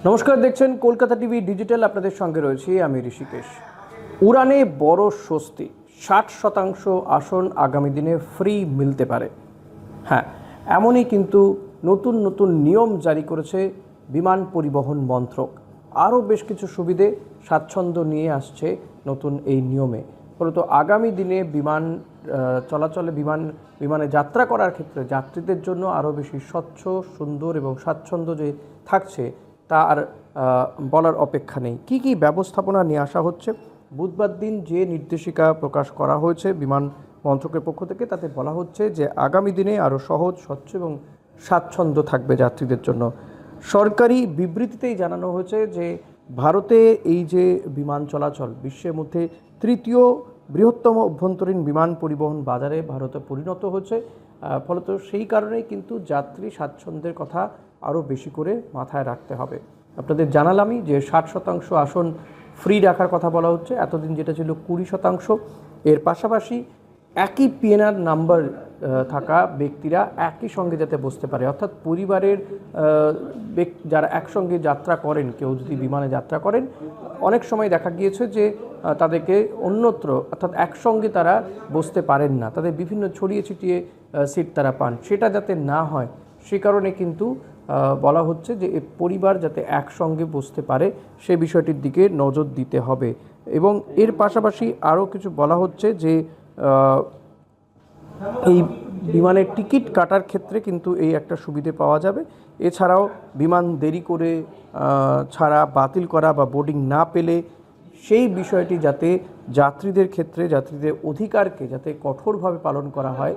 নমস্কার, দেখছেন Kolkata TV digital. আপনাদের সঙ্গে রয়েছি আমি ঋষিকেশ। উড়ানে বড় স্বস্তি, 60% আসন আগামী দিনে ফ্রি মিলতে পারে। হ্যাঁ, এমনই কিন্তু নতুন নতুন নিয়ম জারি করেছে বিমান পরিবহন মন্ত্রক। আরও বেশ কিছু সুবিধে স্বাচ্ছন্দ্য নিয়ে আসছে নতুন এই নিয়মে। ফলত আগামী দিনে বিমান চলাচলে বিমানে যাত্রা করার ক্ষেত্রে যাত্রীদের জন্য আরও বেশি স্বচ্ছ, সুন্দর এবং স্বাচ্ছন্দ্য যে থাকছে তা আর বলার অপেক্ষা নেই। কি কি ব্যবস্থাপনা নিয়ে আসা হচ্ছে, বুধবার দিন যে নির্দেশিকা প্রকাশ করা হয়েছে বিমান মন্ত্রকের পক্ষ থেকে, তাতে বলা হচ্ছে যে আগামী দিনে আরও সহজ, স্বচ্ছ এবং স্বাচ্ছন্দ্য থাকবে যাত্রীদের জন্য। সরকারি বিবৃতিতেই জানানো হয়েছে যে ভারতে এই যে বিমান চলাচল বিশ্বের মধ্যে তৃতীয় বৃহত্তম অভ্যন্তরীণ বিমান পরিবহন বাজারে ভারতে পরিণত হচ্ছে। ফলত সেই কারণেই কিন্তু যাত্রী স্বাচ্ছন্দ্যের কথা আরও বেশি করে মাথায় রাখতে হবে। আপনাদের জানালামই যে 60% আসন ফ্রি রাখার কথা বলা হচ্ছে, এতদিন যেটা ছিল 20%। এর পাশাপাশি একই পিএনআর নাম্বার থাকা ব্যক্তিরা একই সঙ্গে যাতে বসতে পারে, অর্থাৎ পরিবারের যারা একসঙ্গে যাত্রা করেন, কেউ যদি বিমানে যাত্রা করেন, অনেক সময় দেখা গিয়েছে যে তাদেরকে অন্যত্র অর্থাৎ একসঙ্গে তারা বসতে পারেন না, তাদের বিভিন্ন ছড়িয়ে ছিটিয়ে সিট তারা পান। সেটা যাতে না হয় সে কারণে কিন্তু বলা হচ্ছে যে পরিবার যাতে একসঙ্গে বসতে পারে সে বিষয়টির দিকে নজর দিতে হবে। এবং এর পাশাপাশি আরও কিছু বলা হচ্ছে যে এই বিমানের টিকিট কাটার ক্ষেত্রে কিন্তু এই একটা সুবিধে পাওয়া যাবে। এছাড়াও বিমান দেরি করে ছাড়া, বাতিল করা বা বোর্ডিং না পেলে সেই বিষয়টি যাতে যাত্রীদের ক্ষেত্রে যাত্রীদের অধিকারকে যাতে কঠোরভাবে পালন করা হয়,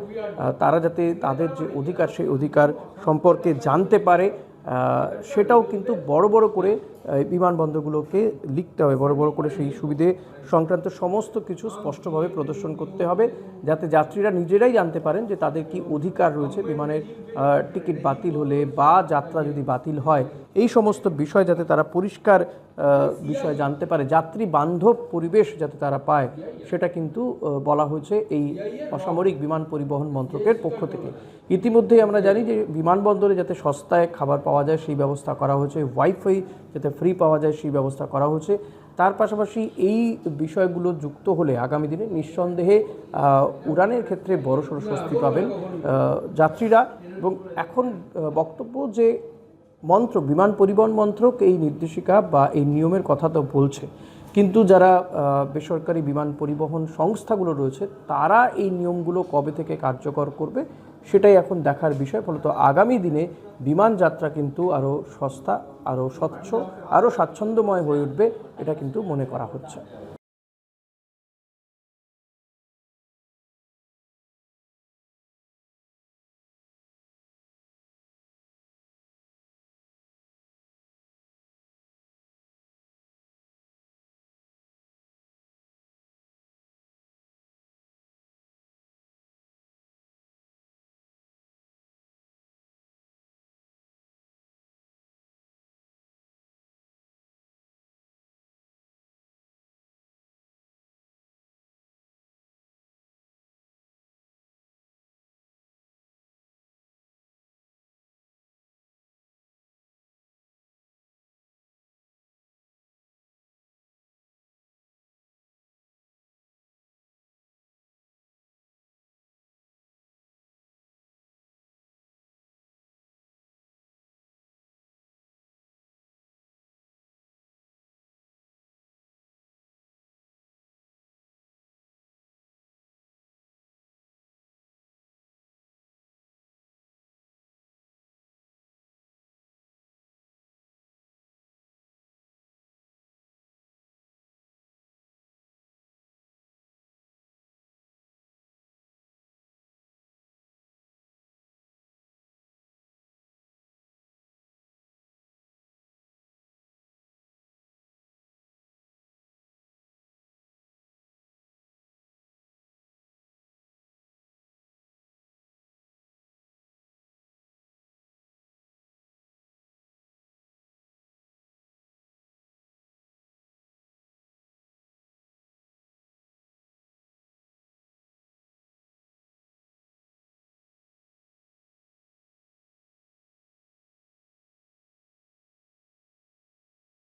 তারা যাতে তাদের যে অধিকার সেই অধিকার সম্পর্কে জানতে পারে, সেটাও কিন্তু বড় বড় করে বিমানবন্দরগুলোকে লিখতে হবে। বড় বড় করে সেই সুবিধে সংক্রান্ত সমস্ত কিছু স্পষ্টভাবে প্রদর্শন করতে হবে, যাতে যাত্রীরা নিজেরাই জানতে পারেন যে তাদের কি অধিকার রয়েছে বিমানের টিকিট বাতিল হলে বা যাত্রা যদি বাতিল হয়। এই সমস্ত বিষয় যাতে তারা পরিষ্কার বিষয় জানতে পারে, যাত্রী বান্ধব পরিবেশ যাতে তারা পায়, সেটা কিন্তু বলা হয়েছে এই অসামরিক বিমান পরিবহন মন্ত্রকের পক্ষ থেকে। ইতিমধ্যেই আমরা জানি যে বিমানবন্দরে যাতে সস্তায় খাবার পাওয়া যায় সেই ব্যবস্থা করা হয়েছে, ওয়াইফাই যাতে ফ্রি পাওয়া যায় সেই ব্যবস্থা করা হয়েছে। তার পাশাপাশি এই বিষয়গুলো যুক্ত হলে আগামী দিনে নিঃসন্দেহে উড়ানের ক্ষেত্রে বড়সড় স্বস্তি পাবেন যাত্রীরা। এবং এখন বক্তব্য যে বিমান পরিবহন মন্ত্রক এই নির্দেশিকা বা এই নিয়মের কথা তো বলছে, কিন্তু যারা বেসরকারি বিমান পরিবহন সংস্থাগুলো রয়েছে তারা এই নিয়মগুলো কবে থেকে কার্যকর করবে সেটাই এখন দেখার বিষয়। ফলত আগামী দিনে বিমান যাত্রা কিন্তু আরও সস্তা, আরও স্বচ্ছ, আরও স্বাচ্ছন্দ্যময় হয়ে উঠবে, এটা কিন্তু মনে করা হচ্ছে।